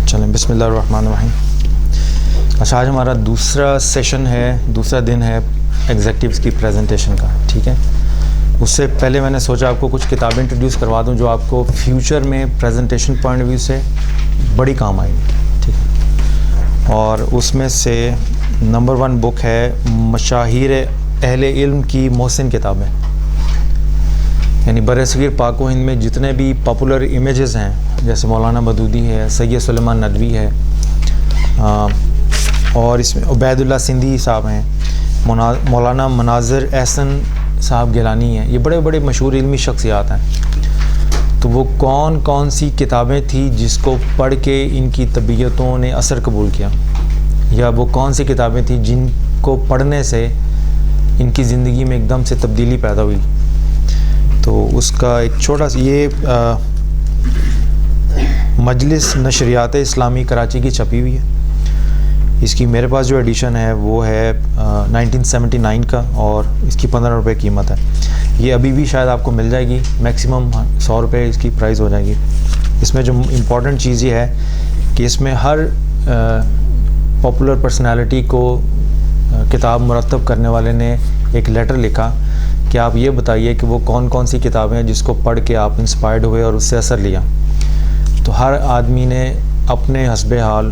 چلیں بسم اللہ الرحمن الرحیم. اچھا، آج ہمارا دوسرا سیشن ہے، دوسرا دن ہے ایگزیکٹیوز کی پریزنٹیشن کا. ٹھیک ہے، اس سے پہلے میں نے سوچا آپ کو کچھ کتابیں انٹروڈیوس کروا دوں جو آپ کو فیوچر میں پریزنٹیشن پوائنٹ آف ویو سے بڑی کام آئے گی. ٹھیک ہے، اور اس میں سے نمبر 1 بک ہے مشاہیر اہل علم کی محسن کتابیں. یعنی برصغیر پاک و ہند میں جتنے بھی پاپولر امیجز ہیں، جیسے مولانا مودودی ہے، سید سلیمان ندوی ہے، اور اس میں عبید اللہ سندھی صاحب ہیں، مولانا مناظر احسن صاحب گیلانی ہیں. یہ بڑے بڑے مشہور علمی شخصیات ہیں. تو وہ کون کون سی کتابیں تھیں جس کو پڑھ کے ان کی طبیعتوں نے اثر قبول کیا، یا وہ کون سی کتابیں تھیں جن کو پڑھنے سے ان کی زندگی میں ایک دم سے تبدیلی پیدا ہوئی. تو اس کا ایک چھوٹا سا یہ مجلس نشریات اسلامی کراچی کی چھپی ہوئی ہے. اس کی میرے پاس جو ایڈیشن ہے وہ ہے 1979 کا، اور اس کی 15 روپے قیمت ہے. یہ ابھی بھی شاید آپ کو مل جائے گی، میکسیمم 100 روپے اس کی پرائز ہو جائے گی. اس میں جو امپورٹنٹ چیز یہ ہے کہ اس میں ہر پاپولر پرسنالٹی کو کتاب مرتب کرنے والے نے ایک لیٹر لکھا کہ آپ یہ بتائیے کہ وہ کون کون سی کتابیں ہیں جس کو پڑھ کے آپ انسپائرڈ ہوئے اور اس سے اثر لیا. تو ہر آدمی نے اپنے حسب حال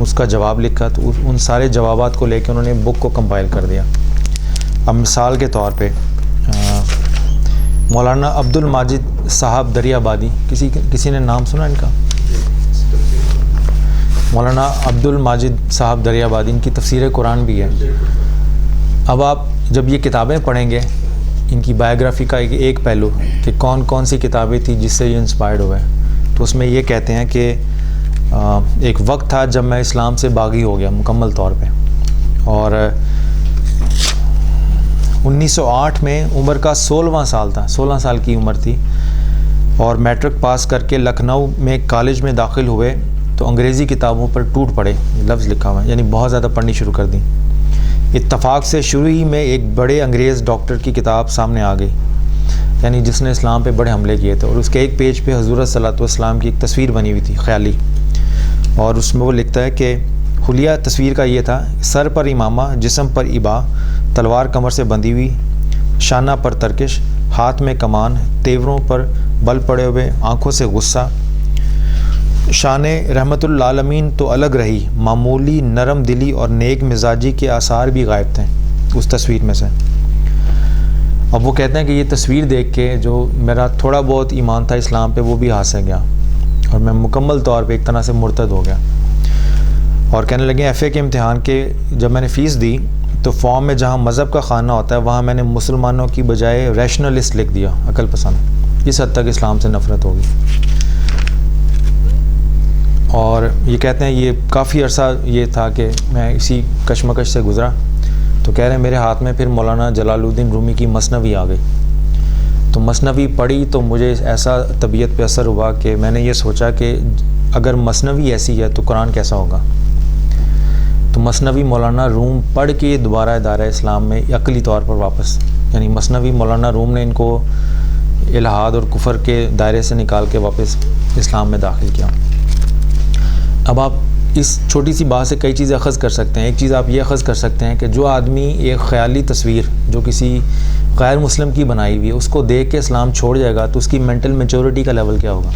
اس کا جواب لکھا. تو ان سارے جوابات کو لے کے انہوں نے بک کو کمپائل کر دیا. اب مثال کے طور پہ مولانا عبد الماجد صاحب دریا آبادی، کسی نے نام سنا ان کا؟ مولانا عبد الماجد صاحب دریا آبادی، ان کی تفسیر قرآن بھی ہے. اب آپ جب یہ کتابیں پڑھیں گے، ان کی بایوگرافی کا ایک پہلو کہ کون کون سی کتابیں تھیں جس سے یہ انسپائرڈ ہوئے. تو اس میں یہ کہتے ہیں کہ ایک وقت تھا جب میں اسلام سے باغی ہو گیا مکمل طور پہ، اور 1908 میں عمر کا 16واں سال تھا، 16 سال کی عمر تھی، اور میٹرک پاس کر کے لکھنؤ میں کالج میں داخل ہوئے. تو انگریزی کتابوں پر ٹوٹ پڑے، لفظ لکھا ہوا ہے، یعنی بہت زیادہ پڑھنی شروع کر دی. اتفاق سے شروع ہی میں ایک بڑے انگریز ڈاکٹر کی کتاب سامنے آ گئی، یعنی جس نے اسلام پہ بڑے حملے کیے تھے، اور اس کے ایک پیج پہ حضور صلی اللہ علیہ وسلم کی ایک تصویر بنی ہوئی تھی خیالی. اور اس میں وہ لکھتا ہے کہ حلیہ تصویر کا یہ تھا: سر پر امامہ، جسم پر ابا، تلوار کمر سے بندھی ہوئی، شانہ پر ترکش، ہاتھ میں کمان، تیوروں پر بل پڑے ہوئے، آنکھوں سے غصہ. شان رحمت للعالمین تو الگ رہی، معمولی نرم دلی اور نیک مزاجی کے آثار بھی غائب تھے اس تصویر میں سے. اب وہ کہتے ہیں کہ یہ تصویر دیکھ کے جو میرا تھوڑا بہت ایمان تھا اسلام پہ وہ بھی ہاتھ سے گیا، اور میں مکمل طور پہ ایک طرح سے مرتد ہو گیا. اور کہنے لگے ایف اے کے امتحان کے جب میں نے فیس دی تو فارم میں جہاں مذہب کا خانہ ہوتا ہے وہاں میں نے مسلمانوں کی بجائے ریشنلسٹ لکھ دیا، عقل پسند. اس حد تک اسلام سے نفرت ہوگی. اور یہ کہتے ہیں یہ کافی عرصہ یہ تھا کہ میں اسی کشمکش سے گزرا. تو کہہ رہے ہیں میرے ہاتھ میں پھر مولانا جلال الدین رومی کی مثنوی آ گئی. تو مثنوی پڑھی تو مجھے ایسا طبیعت پہ اثر ہوا کہ میں نے یہ سوچا کہ اگر مثنوی ایسی ہے تو قرآن کیسا ہوگا. تو مثنوی مولانا روم پڑھ کے دوبارہ دائرہ اسلام میں عقلی طور پر واپس، یعنی مثنوی مولانا روم نے ان کو الحاد اور کفر کے دائرے سے نکال کے واپس اسلام میں داخل کیا. اب آپ اس چھوٹی سی بات سے کئی چیزیں اخذ کر سکتے ہیں. ایک چیز آپ یہ اخذ کر سکتے ہیں کہ جو آدمی ایک خیالی تصویر جو کسی غیر مسلم کی بنائی ہوئی ہے اس کو دیکھ کے اسلام چھوڑ جائے گا تو اس کی مینٹل میچورٹی کا لیول کیا ہوگا.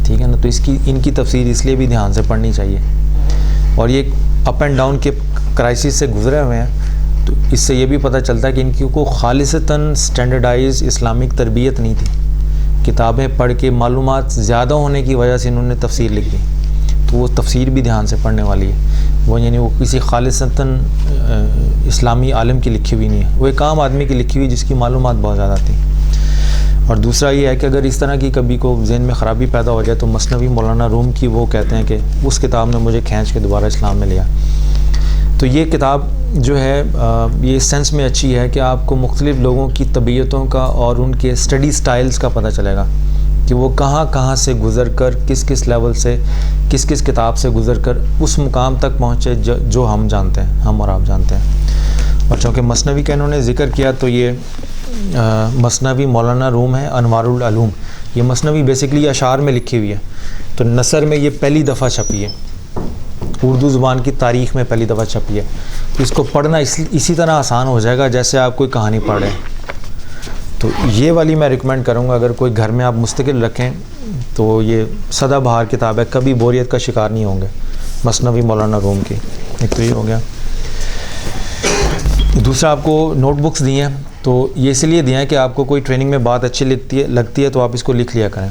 ٹھیک ہے نا. تو ان کی تفسیر اس لیے بھی دھیان سے پڑھنی چاہیے. اور یہ اپ اینڈ ڈاؤن کے کرائسس سے گزرے ہوئے ہیں. تو اس سے یہ بھی پتہ چلتا ہے کہ ان کی کو خالصتاً اسٹینڈرڈائز اسلامک تربیت نہیں تھی. کتابیں پڑھ کے معلومات زیادہ ہونے کی وجہ سے انہوں نے تفسیر لکھ دی. تو وہ تفسیر بھی دھیان سے پڑھنے والی ہے. وہ یعنی وہ کسی خالصتاً اسلامی عالم کی لکھی ہوئی نہیں ہے، وہ ایک عام آدمی کی لکھی ہوئی جس کی معلومات بہت زیادہ تھی. اور دوسرا یہ ہے کہ اگر اس طرح کی کبھی کو ذہن میں خرابی پیدا ہو جائے تو مثنوی مولانا روم کی وہ کہتے ہیں کہ اس کتاب نے مجھے کھینچ کے دوبارہ اسلام میں لیا. تو یہ کتاب جو ہے یہ سینس میں اچھی ہے کہ آپ کو مختلف لوگوں کی طبیعتوں کا اور ان کے اسٹڈی سٹائلز کا پتہ چلے گا کہ وہ کہاں کہاں سے گزر کر کس کس لیول سے کس کس کتاب سے گزر کر اس مقام تک پہنچے جو ہم جانتے ہیں، ہم اور آپ جانتے ہیں. اور چونکہ مثنوی کا انہوں نے ذکر کیا تو یہ مثنوی مولانا روم ہے انوار العلوم. یہ مثنوی بیسکلی اشعار میں لکھی ہوئی ہے. تو نثر میں یہ پہلی دفعہ چھپی ہے, اردو زبان کی تاریخ میں پہلی دفعہ چھپی ہے. تو اس کو پڑھنا اسی طرح آسان ہو جائے گا جیسے آپ کوئی کہانی پڑھ رہے ہیں. تو یہ والی میں ریکمینڈ کروں گا, اگر کوئی گھر میں آپ مستقل رکھیں تو یہ سدا بہار کتاب ہے, کبھی بوریت کا شکار نہیں ہوں گے. مثنوی مولانا روم کی ایک تو یہ ہو گیا. دوسرا آپ کو نوٹ بکس دی ہیں, تو یہ اس لیے دیا ہے کہ آپ کو کوئی ٹریننگ میں بات اچھی لگتی ہے تو آپ اس کو لکھ لیا کریں.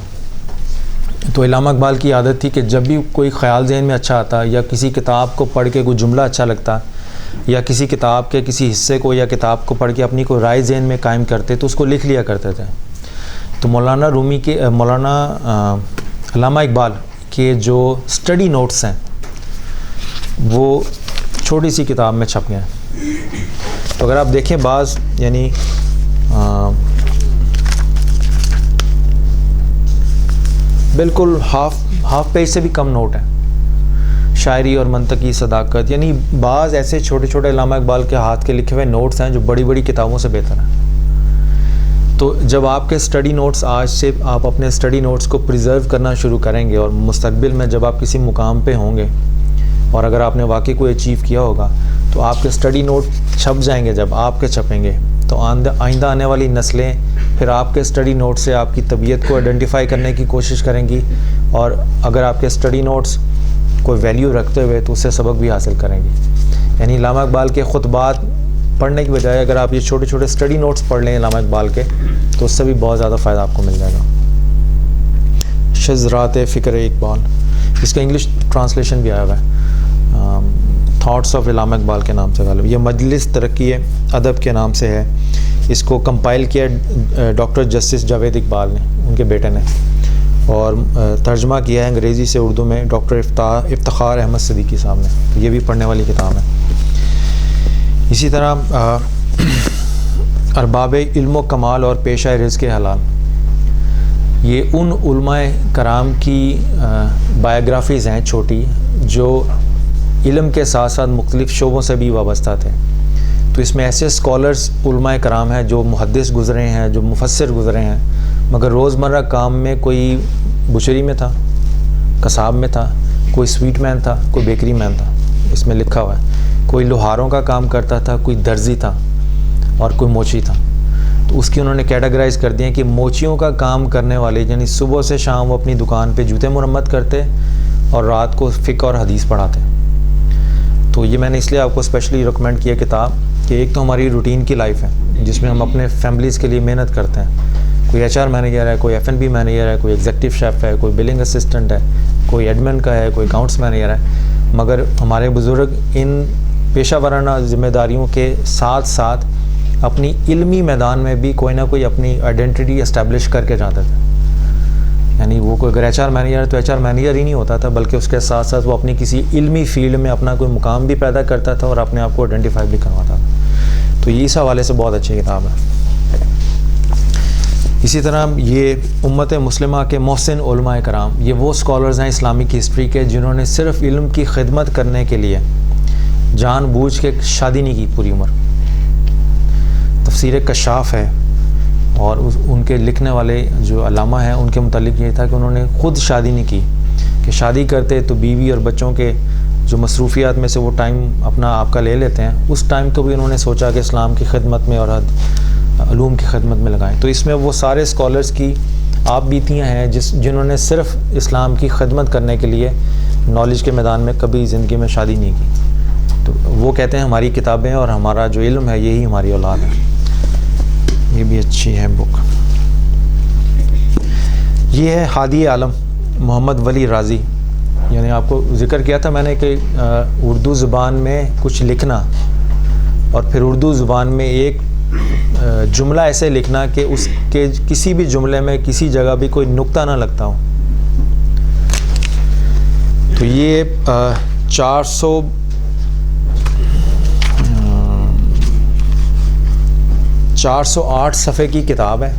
تو علامہ اقبال کی عادت تھی کہ جب بھی کوئی خیال ذہن میں اچھا آتا یا کسی کتاب کو پڑھ کے کوئی جملہ اچھا لگتا یا کسی کتاب کے کسی حصے کو یا کتاب کو پڑھ کے اپنی کوئی رائے ذہن میں قائم کرتے تو اس کو لکھ لیا کرتے تھے. تو مولانا علامہ اقبال کے جو اسٹڈی نوٹس ہیں وہ چھوٹی سی کتاب میں چھپ گئے ہیں. تو اگر آپ دیکھیں بعض یعنی بالکل ہاف پیج سے بھی کم نوٹ ہیں, شاعری اور منطقی صداقت, یعنی بعض ایسے چھوٹے چھوٹے علامہ اقبال کے ہاتھ کے لکھے ہوئے نوٹس ہیں جو بڑی بڑی کتابوں سے بہتر ہیں. تو جب آپ کے اسٹڈی نوٹس آج سے آپ اپنے اسٹڈی نوٹس کو پریزرو کرنا شروع کریں گے اور مستقبل میں جب آپ کسی مقام پہ ہوں گے اور اگر آپ نے واقعی کوئی اچیو کیا ہوگا تو آپ کے اسٹڈی نوٹ چھپ جائیں گے. جب آپ کے چھپیں گے تو آئندہ آنے والی نسلیں پھر آپ کے اسٹڈی نوٹ سے آپ کی طبیعت کو آئیڈینٹیفائی کرنے کی کوشش کریں گی, اور اگر آپ کے اسٹڈی نوٹس کوئی ویلیو رکھتے ہوئے تو اس سے سبق بھی حاصل کریں گی. یعنی علامہ اقبال کے خطبات پڑھنے کی بجائے اگر آپ یہ چھوٹے چھوٹے اسٹڈی نوٹس پڑھ لیں علامہ اقبال کے تو اس سے بھی بہت زیادہ فائدہ آپ کو مل جائے گا. شذرات فکر اقبال, اس کا انگلش ٹرانسلیشن بھی آیا ہوا ہے, تھاٹس آف علامہ اقبال کے نام سے غالب. یہ مجلس ترقی ادب کے نام سے ہے. اس کو کمپائل کیا ڈاکٹر جسٹس جاوید اقبال نے, ان کے بیٹے نے, اور ترجمہ کیا ہے انگریزی سے اردو میں ڈاکٹر افتخار احمد صدیقی صاحب نے. تو یہ بھی پڑھنے والی کتاب ہے. اسی طرح ارباب علم و کمال اور پیشہ رزق حلال, یہ ان علماء کرام کی بایوگرافیز ہیں چھوٹی جو علم کے ساتھ ساتھ مختلف شعبوں سے بھی وابستہ تھے. تو اس میں ایسے اسکالرز علماء کرام ہیں جو محدث گزرے ہیں, جو مفسر گزرے ہیں, مگر روزمرہ کام میں کوئی بچری میں تھا, قصاب میں تھا, کوئی سویٹ مین تھا, کوئی بیکری مین تھا. اس میں لکھا ہوا ہے کوئی لوہاروں کا کام کرتا تھا, کوئی درزی تھا, اور کوئی موچی تھا. تو اس کی انہوں نے کیٹاگرائز کر دیا کہ موچیوں کا کام کرنے والے یعنی صبح سے شام وہ اپنی دکان پہ جوتے مرمت کرتے اور رات کو فقہ اور حدیث پڑھاتے. تو یہ میں نے اس لیے آپ کو اسپیشلی ریکمینڈ کیا کتاب کہ ایک تو ہماری روٹین کی لائف ہے جس میں ہم اپنے فیملیز کے لیے محنت کرتے ہیں. کوئی ایچ آر مینیجر ہے, کوئی F&B مینیجر ہے, کوئی ایگزیکٹو شیف ہے, کوئی بلنگ اسسٹنٹ ہے, کوئی ایڈمن کا ہے, کوئی اکاؤنٹس مینیجر ہے. مگر ہمارے بزرگ ان پیشہ ورانہ ذمہ داریوں کے ساتھ ساتھ اپنی علمی میدان میں بھی کوئی نہ کوئی اپنی آئیڈینٹی اسٹیبلش کر کے جاتے تھے. یعنی وہ کوئی اگر ایچ آر مینیجر ہے تو ایچ آر مینیجر ہی نہیں ہوتا تھا, بلکہ اس کے ساتھ ساتھ وہ اپنی کسی علمی فیلڈ میں اپنا کوئی مقام بھی پیدا کرتا تھا اور اپنے آپ کو آئیڈینٹیفائی بھی کرواتا تھا. تو یہ اس حوالے سے بہت اچھی کتاب ہے. اسی طرح یہ امت مسلمہ کے محسن علماء کرام, یہ وہ اسکالرز ہیں اسلامک ہسٹری کے جنہوں نے صرف علم کی خدمت کرنے کے لیے جان بوجھ کے شادی نہیں کی پوری عمر. تفسیر کشاف ہے, اور ان کے لکھنے والے جو علامہ ہیں ان کے متعلق یہ تھا کہ انہوں نے خود شادی نہیں کی, کہ شادی کرتے تو بیوی اور بچوں کے جو مصروفیات میں سے وہ ٹائم اپنا آپ کا لے لیتے ہیں, اس ٹائم کو بھی انہوں نے سوچا کہ اسلام کی خدمت میں اور علوم کی خدمت میں لگائیں. تو اس میں وہ سارے اسکالرز کی آپ بیتیاں ہیں جنہوں نے صرف اسلام کی خدمت کرنے کے لیے نالج کے میدان میں کبھی زندگی میں شادی نہیں کی. تو وہ کہتے ہیں ہماری کتابیں اور ہمارا جو علم ہے یہی ہماری اولاد ہے. یہ بھی اچھی ہے بک. یہ ہے ہادی عالم محمد ولی رازی. یعنی آپ کو ذکر کیا تھا میں نے کہ اردو زبان میں کچھ لکھنا اور پھر اردو زبان میں ایک جملہ ایسے لکھنا کہ اس کے کسی بھی جملے میں کسی جگہ بھی کوئی نقطہ نہ لگتا ہو. تو یہ 408 صفحے کی کتاب ہے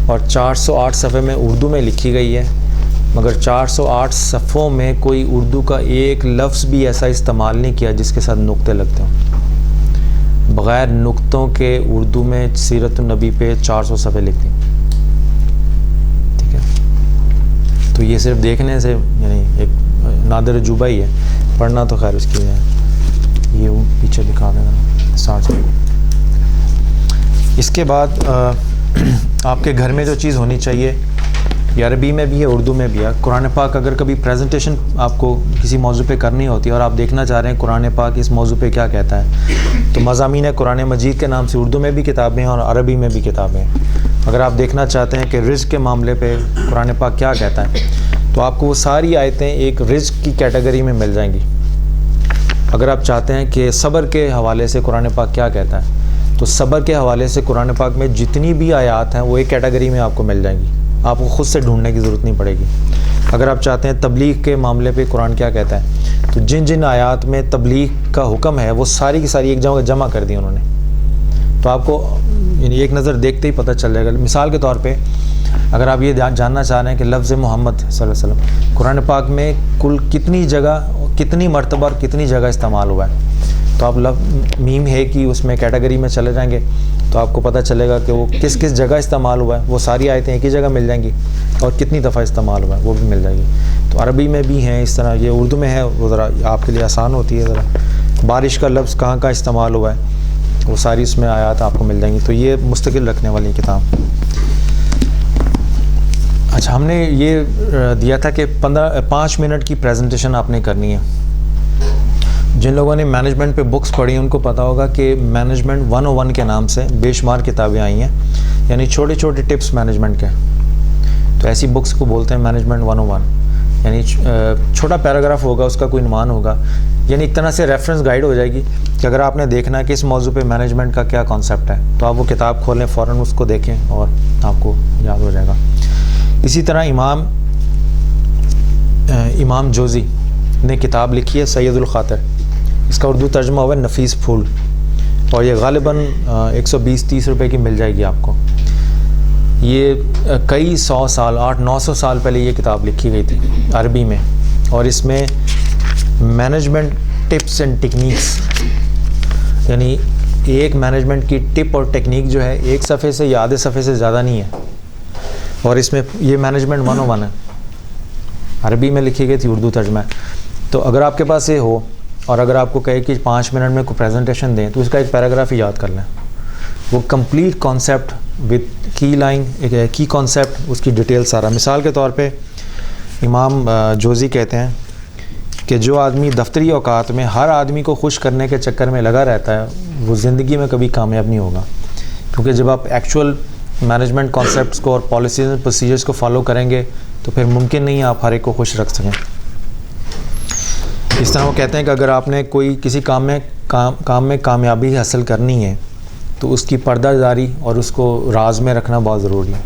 اور 408 صفحے میں اردو میں لکھی گئی ہے, مگر 408 صفحوں میں کوئی اردو کا ایک لفظ بھی ایسا استعمال نہیں کیا جس کے ساتھ نقطے لگتے ہوں. بغیر نقطوں کے اردو میں سیرت النبی پہ 400 صفحے لکھ دیں. ٹھیک ہے, تو یہ صرف دیکھنے سے یعنی ایک نادر عجوبہ ہی ہے, پڑھنا تو خیر اس کی ہے. یہ پیچھے دکھا دینا 60. اس کے بعد آپ کے گھر میں جو چیز ہونی چاہیے, یہ عربی میں بھی ہے اردو میں بھی ہے. قرآن پاک اگر کبھی پریزنٹیشن آپ کو کسی موضوع پہ کرنی ہوتی ہے اور آپ دیکھنا چاہ رہے ہیں قرآن پاک اس موضوع پہ کیا کہتا ہے, تو مضامین قرآن مجید کے نام سے اردو میں بھی کتابیں ہیں اور عربی میں بھی کتابیں ہیں. اگر آپ دیکھنا چاہتے ہیں کہ رزق کے معاملے پہ قرآن پاک کیا کہتا ہے, تو آپ کو وہ ساری آیتیں ایک رزق کی کیٹیگری میں مل جائیں گی. اگر آپ چاہتے ہیں کہ صبر کے حوالے سے قرآن پاک کیا کہتا ہے, تو صبر کے حوالے سے قرآن پاک میں جتنی بھی آیات ہیں وہ ایک کیٹیگری میں آپ کو مل جائیں گی, آپ کو خود سے ڈھونڈنے کی ضرورت نہیں پڑے گی. اگر آپ چاہتے ہیں تبلیغ کے معاملے پہ قرآن کیا کہتا ہے, تو جن جن آیات میں تبلیغ کا حکم ہے وہ ساری کی ساری ایک جگہ جمع کر دی انہوں نے. تو آپ کو یعنی ایک نظر دیکھتے ہی پتہ چل جائے گا. مثال کے طور پہ اگر آپ یہ جاننا چاہ رہے ہیں کہ لفظ محمد صلی اللہ علیہ وسلم قرآن پاک میں کل کتنی جگہ, کتنی مرتبہ اور کتنی جگہ استعمال ہوا ہے, تو آپ میم ہے کہ اس میں کیٹیگری میں چلے جائیں گے تو آپ کو پتہ چلے گا کہ وہ کس کس جگہ استعمال ہوا ہے. وہ ساری آیتیں ایک ہی جگہ مل جائیں گی, اور کتنی دفعہ استعمال ہوا ہے وہ بھی مل جائے گی. تو عربی میں بھی ہیں اس طرح, یہ اردو میں ہے وہ ذرا آپ کے لیے آسان ہوتی ہے. ذرا بارش کا لفظ کہاں کہاں استعمال ہوا ہے وہ ساری اس میں آیات آپ کو مل جائیں گی. تو یہ مستقل رکھنے والی کتاب. اچھا, ہم نے یہ دیا تھا کہ 5 منٹ کی پریزنٹیشن آپ نے کرنی ہے. جن لوگوں نے مینجمنٹ پہ بکس پڑھی ان کو پتہ ہوگا کہ مینجمنٹ 101 کے نام سے بے شمار کتابیں آئی ہیں, یعنی چھوٹے چھوٹے ٹپس مینجمنٹ کے. تو ایسی بکس کو بولتے ہیں مینجمنٹ 101, یعنی چھوٹا پیراگراف ہوگا, اس کا کوئی عنوان ہوگا, یعنی ایک طرح سے ریفرنس گائیڈ ہو جائے گی کہ اگر آپ نے دیکھنا ہے کہ اس موضوع پہ مینجمنٹ کا کیا کانسیپٹ ہے, تو آپ وہ کتاب کھولیں, فوراً اس کو دیکھیں اور آپ کو یاد ہو جائے گا. اسی طرح امام جوزی نے کتاب لکھی ہے سید الخاطر, اس کا اردو ترجمہ ہوا ہے نفیس پھول, اور یہ غالباً 120-130 روپے کی مل جائے گی آپ کو. یہ کئی 100 سال 800-900 سال پہلے یہ کتاب لکھی گئی تھی عربی میں, اور اس میں مینجمنٹ ٹپس اینڈ ٹیکنیکس, یعنی ایک مینجمنٹ کی ٹپ اور ٹیکنیک جو ہے ایک صفحے سے یا آدھے صفحے سے زیادہ نہیں ہے, اور اس میں یہ مینجمنٹ 101 ہے, عربی میں لکھی گئی تھی, اردو ترجمہ ہے. تو اگر آپ کے پاس یہ ہو اور اگر آپ کو کہے کہ 5 منٹ میں کوئی پریزنٹیشن دیں, تو اس کا ایک پیراگراف ہی یاد کر لیں. وہ کمپلیٹ کانسیپٹ وتھ کی لائن, کی کانسیپٹ, اس کی ڈیٹیل سارا. مثال کے طور پہ امام جوزی کہتے ہیں کہ جو آدمی دفتری اوقات میں ہر آدمی کو خوش کرنے کے چکر میں لگا رہتا ہے وہ زندگی میں کبھی کامیاب نہیں ہوگا, کیونکہ جب آپ ایکچوئل مینجمنٹ کانسیپٹس کو اور پالیسیز اینڈ پروسیجرز کو فالو کریں گے تو پھر ممکن نہیں ہے آپ ہر ایک کو خوش رکھ سکیں. اس طرح وہ کہتے ہیں کہ اگر آپ نے کوئی کسی کام میں کامیابی حاصل کرنی ہے تو اس کی پردہ داری اور اس کو راز میں رکھنا بہت ضروری ہے.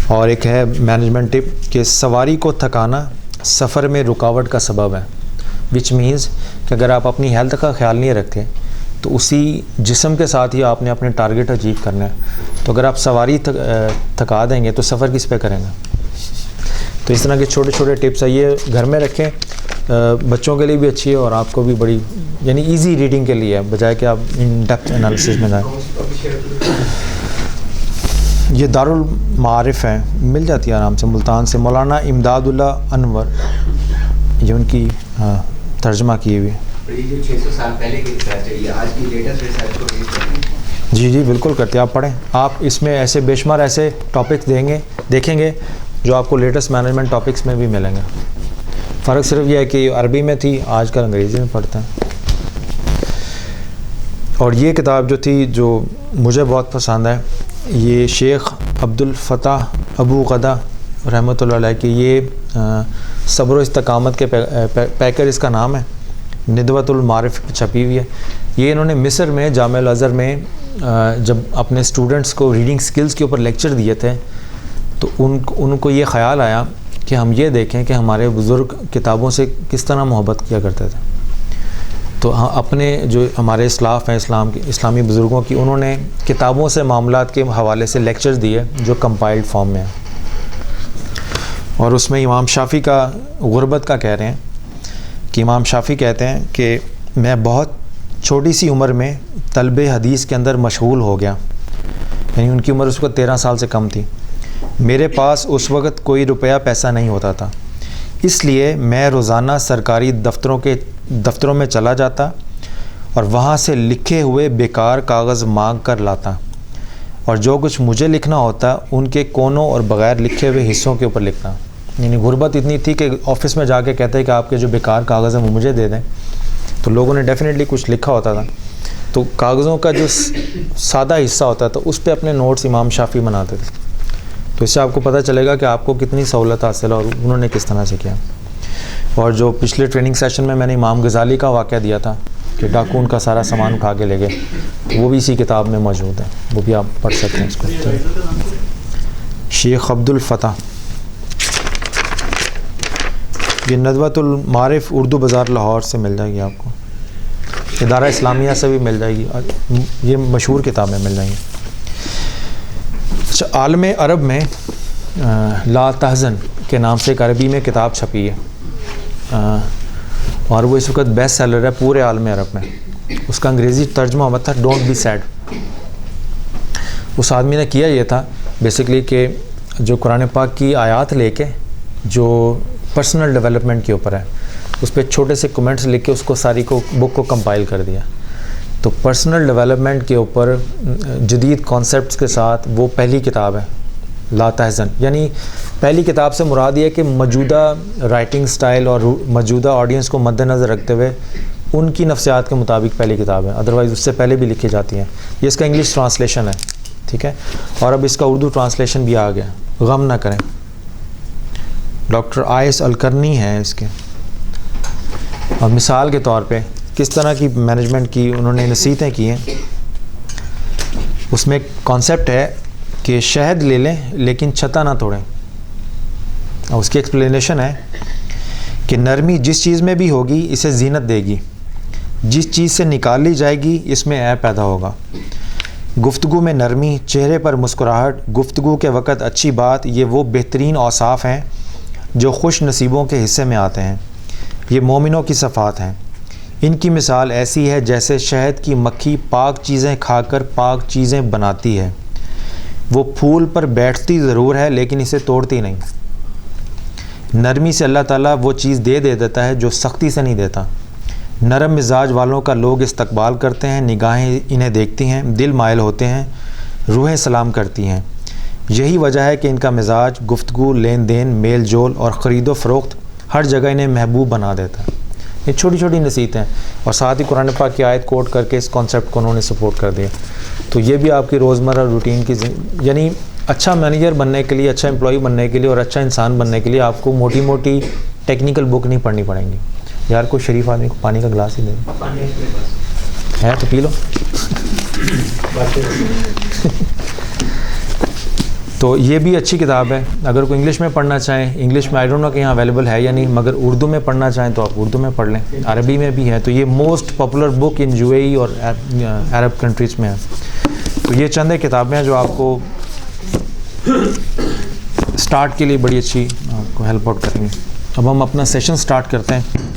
اور ایک ہے مینجمنٹ ٹپ کہ سواری کو تھکانا سفر میں رکاوٹ کا سبب ہے, وچ مینز کہ اگر آپ اپنی ہیلتھ کا خیال نہیں رکھتے تو اسی جسم کے ساتھ ہی آپ نے اپنے ٹارگٹ اچیو کرنا ہے. تو اگر آپ سواری تھکا دیں گے تو سفر کس پہ کریں گے. تو اس طرح کے چھوٹے چھوٹے ٹپس ہیں, یہ گھر میں رکھیں, بچوں کے لیے بھی اچھی ہے اور آپ کو بھی بڑی یعنی ایزی ریڈنگ کے لیے ہے, بجائے کہ آپ ان ڈیپتھ انالیسس میں جائیں. یہ دارالمعارف ہیں, مل جاتی ہے آرام سے, ملتان سے. مولانا امداد اللہ انور, یہ ان کی ترجمہ کی ہوئی. جی بالکل کرتے, آپ پڑھیں. آپ اس میں ایسے بے شمار ایسے ٹاپکس دیکھیں گے جو آپ کو لیٹسٹ مینجمنٹ ٹاپکس میں بھی ملیں گے. فرق صرف یہ ہے کہ عربی میں تھی, آج کل انگریزی میں پڑھتے ہیں. اور یہ کتاب جو تھی جو مجھے بہت پسند ہے, یہ شیخ عبدالفتاح ابو غدا رحمۃ اللہ علیہ کی, یہ صبر و استقامت کے پیکر اس کا نام ہے, ندوۃ المعارف چھپی ہوئی ہے. یہ انہوں نے مصر میں جامعہ الازہر میں جب اپنے اسٹوڈنٹس کو ریڈنگ سکلز کے اوپر لیکچر دیے تھے تو ان کو یہ خیال آیا کہ ہم یہ دیکھیں کہ ہمارے بزرگ کتابوں سے کس طرح محبت کیا کرتے تھے. تو اپنے جو ہمارے اسلاف ہیں اسلامی بزرگوں کی, انہوں نے کتابوں سے معاملات کے حوالے سے لیکچرز دیے جو کمپائلڈ فارم میں ہیں. اور اس میں امام شافعی کا غربت کا کہہ رہے ہیں کہ امام شافعی کہتے ہیں کہ میں بہت چھوٹی سی عمر میں طلب حدیث کے اندر مشغول ہو گیا، یعنی ان کی عمر اس وقت 13 سال سے کم تھی. میرے پاس اس وقت کوئی روپیہ پیسہ نہیں ہوتا تھا، اس لیے میں روزانہ سرکاری دفتروں میں چلا جاتا اور وہاں سے لکھے ہوئے بیکار کاغذ مانگ کر لاتا، اور جو کچھ مجھے لکھنا ہوتا ان کے کونوں اور بغیر لکھے ہوئے حصوں کے اوپر لکھنا. یعنی غربت اتنی تھی کہ آفس میں جا کے کہتے ہیں کہ آپ کے جو بیکار کاغذ ہیں وہ مجھے دے دیں، تو لوگوں نے ڈیفینیٹلی کچھ لکھا ہوتا تھا، تو کاغذوں کا جو سادہ حصہ ہوتا تھا اس پہ اپنے نوٹس امام شافعی بناتے تھے. تو اس سے آپ کو پتہ چلے گا کہ آپ کو کتنی سہولت حاصل ہے اور انہوں نے کس طرح سے کیا. اور جو پچھلے ٹریننگ سیشن میں نے امام غزالی کا واقعہ دیا تھا کہ ڈاکو ان کا سارا سامان اٹھا کے لے گئے، وہ بھی اسی کتاب میں موجود ہے، وہ بھی آپ پڑھ سکتے ہیں اس کو. شیخ عبد الفتح، یہ ندوۃ المعارف اردو بازار لاہور سے مل جائے گی آپ کو، ادارہ اسلامیہ سے بھی مل جائے گی، یہ مشہور کتابیں مل جائیں گی. اچھا، عالم عرب میں لا تحزن کے نام سے ایک عربی میں کتاب چھپی ہے، اور وہ اس وقت بیسٹ سیلر ہے پورے عالم عرب میں. اس کا انگریزی ترجمہ ہوا تھا ڈونٹ بی سیڈ. اس آدمی نے کیا یہ تھا بیسیکلی کہ جو قرآن پاک کی آیات لے کے جو پرسنل ڈیولپمنٹ کے اوپر ہے اس پہ چھوٹے سے کمنٹس لکھ کے اس کو ساری کو بک کو کمپائل کر دیا. تو پرسنل ڈیولپمنٹ کے اوپر جدید کانسیپٹس کے ساتھ وہ پہلی کتاب ہے لا تحزن. یعنی پہلی کتاب سے مراد یہ ہے کہ موجودہ رائٹنگ سٹائل اور موجودہ آڈینس کو مد نظر رکھتے ہوئے ان کی نفسیات کے مطابق پہلی کتاب ہے، ادروائز اس سے پہلے بھی لکھی جاتی ہیں. یہ اس کا انگلش ٹرانسلیشن ہے، ٹھیک ہے، اور اب اس کا اردو ٹرانسلیشن بھی آ گیا. غم نہ کریں، ڈاکٹر آئس الکرنی ہیں اس کے. اور مثال کے طور پہ کس طرح کی مینجمنٹ کی انہوں نے نصیحتیں کی ہیں، اس میں ایک کانسیپٹ ہے کہ شہد لے لیں لیکن چھتا نہ توڑیں. اور اس کی ایکسپلینیشن ہے کہ نرمی جس چیز میں بھی ہوگی اسے زینت دے گی، جس چیز سے نکال لی جائے گی اس میں عیب پیدا ہوگا. گفتگو میں نرمی، چہرے پر مسکراہٹ، گفتگو کے وقت اچھی بات، یہ وہ بہترین اوصاف ہیں جو خوش نصیبوں کے حصے میں آتے ہیں. یہ مومنوں کی صفات ہیں. ان کی مثال ایسی ہے جیسے شہد کی مکھی پاک چیزیں کھا کر پاک چیزیں بناتی ہے. وہ پھول پر بیٹھتی ضرور ہے لیکن اسے توڑتی نہیں. نرمی سے اللہ تعالیٰ وہ چیز دے دیتا ہے جو سختی سے نہیں دیتا. نرم مزاج والوں کا لوگ استقبال کرتے ہیں، نگاہیں انہیں دیکھتی ہیں، دل مائل ہوتے ہیں، روحیں سلام کرتی ہیں. یہی وجہ ہے کہ ان کا مزاج، گفتگو، لین دین، میل جول اور خرید و فروخت ہر جگہ انہیں محبوب بنا دیتا ہے. یہ چھوٹی چھوٹی نصیحتیں اور ساتھ ہی قرآن پاک کی آیت کوٹ کر کے اس کانسیپٹ کو انہوں نے سپورٹ کر دیا. تو یہ بھی آپ کی روزمرہ روٹین کی یعنی اچھا مینیجر بننے کے لیے، اچھا امپلائی بننے کے لیے اور اچھا انسان بننے کے لیے آپ کو موٹی موٹی ٹیکنیکل بک نہیں پڑھنی پڑیں گی. یار کوئی شریف آدمی کو پانی کا گلاس ہی دے ہے تو پی لو. تو یہ بھی اچھی کتاب ہے. اگر کوئی انگلش میں پڑھنا چاہیں، انگلش میں آئی ڈونٹ نو کہ یہاں اویلیبل ہے یا نہیں، مگر اردو میں پڑھنا چاہیں تو آپ اردو میں پڑھ لیں. عربی میں بھی ہے. تو یہ موسٹ پاپولر بک ان UAE اور عرب کنٹریز میں ہے. تو یہ چند کتابیں ہیں جو آپ کو سٹارٹ کے لیے بڑی اچھی آپ کو ہیلپ آؤٹ کریں گے. اب ہم اپنا سیشن سٹارٹ کرتے ہیں.